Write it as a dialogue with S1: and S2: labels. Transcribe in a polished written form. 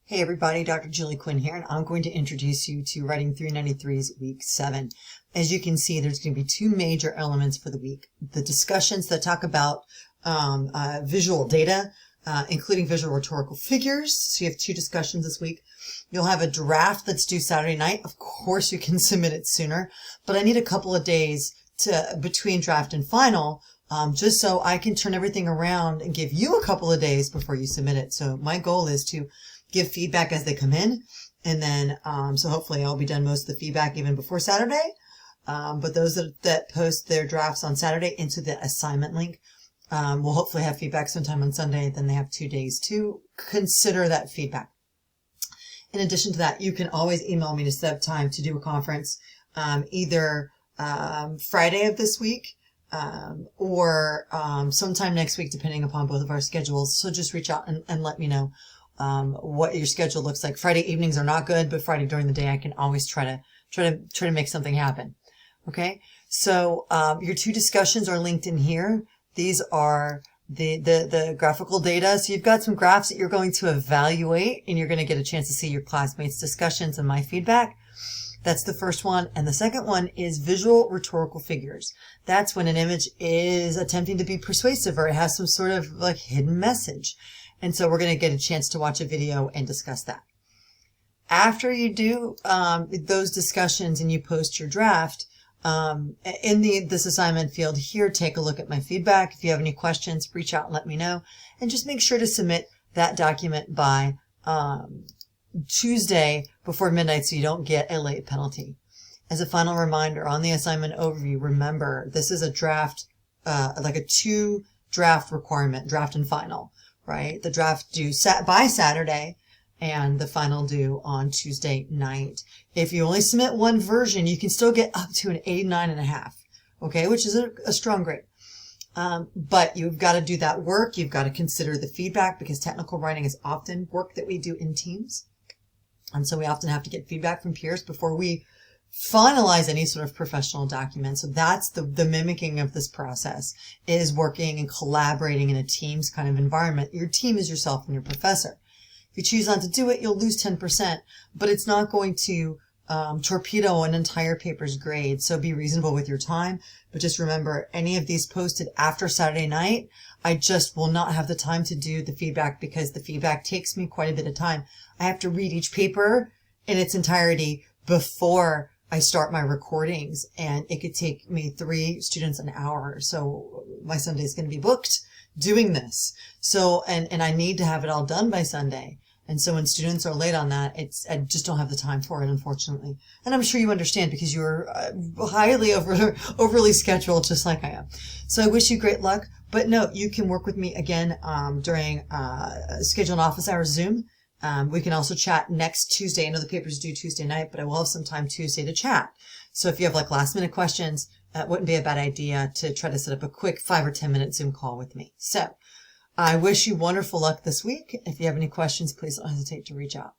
S1: Hey everybody, Dr. Julie Quinn here, and I'm going to introduce you to Writing 393's Week 7. As you can see, there's going to be two major elements for the week. The discussions that talk about visual data, including visual rhetorical figures. So you have two discussions this week. You'll have a draft that's due Saturday night. Of course, you can submit it sooner, but I need a couple of days between draft and final, just so I can turn everything around and give you a couple of days before you submit it. So my goal is to give feedback as they come in, and then so hopefully I'll be done most of the feedback even before Saturday. But those that post their drafts on Saturday into the assignment link will hopefully have feedback sometime on Sunday. Then they have 2 days to consider that feedback. In addition to that, you can always email me to set up time to do a conference either Friday of this week or sometime next week, depending upon both of our schedules. So just reach out and let me know what your schedule looks like. Friday evenings are not good, but Friday during the day I can always try to make something happen. Okay, so your two discussions are linked in here. These are the graphical data. So you've got some graphs that you're going to evaluate, and you're going to get a chance to see your classmates' discussions and my feedback. That's the first one. And the second one is visual rhetorical figures. That's when an image is attempting to be persuasive, or it has some sort of like hidden message. And so we're going to get a chance to watch a video and discuss that. After you do those discussions and you post your draft, in this assignment field here, take a look at my feedback. If you have any questions, reach out and let me know. And just make sure to submit that document by Tuesday before midnight so you don't get a late penalty. As a final reminder, on the assignment overview, remember this is a draft, like a 2 draft requirement, draft and final. Right? The draft due by Saturday and the final due on Tuesday night. If you only submit one version, you can still get up to an 89.5, okay, which is a strong grade. But you've got to do that work. You've got to consider the feedback, because technical writing is often work that we do in teams. And so we often have to get feedback from peers before we finalize any sort of professional document. So that's the mimicking of this process, is working and collaborating in a team's kind of environment. Your team is yourself and your professor. If you choose not to do it, you'll lose 10%, but it's not going to torpedo an entire paper's grade. So be reasonable with your time. But just remember, any of these posted after Saturday night, I just will not have the time to do the feedback, because the feedback takes me quite a bit of time. I have to read each paper in its entirety before I start my recordings, and it could take me 3 students an hour. So my Sunday is going to be booked doing this. So, and I need to have it all done by Sunday. And so when students are late on that, I just don't have the time for it, unfortunately. And I'm sure you understand, because you're highly overly scheduled, just like I am. So I wish you great luck. But no, you can work with me again during scheduled office hours Zoom. We can also chat next Tuesday. I know the paper's due Tuesday night, but I will have some time Tuesday to chat. So if you have like last minute questions, it wouldn't be a bad idea to try to set up a quick 5 or 10 minute Zoom call with me. So I wish you wonderful luck this week. If you have any questions, please don't hesitate to reach out.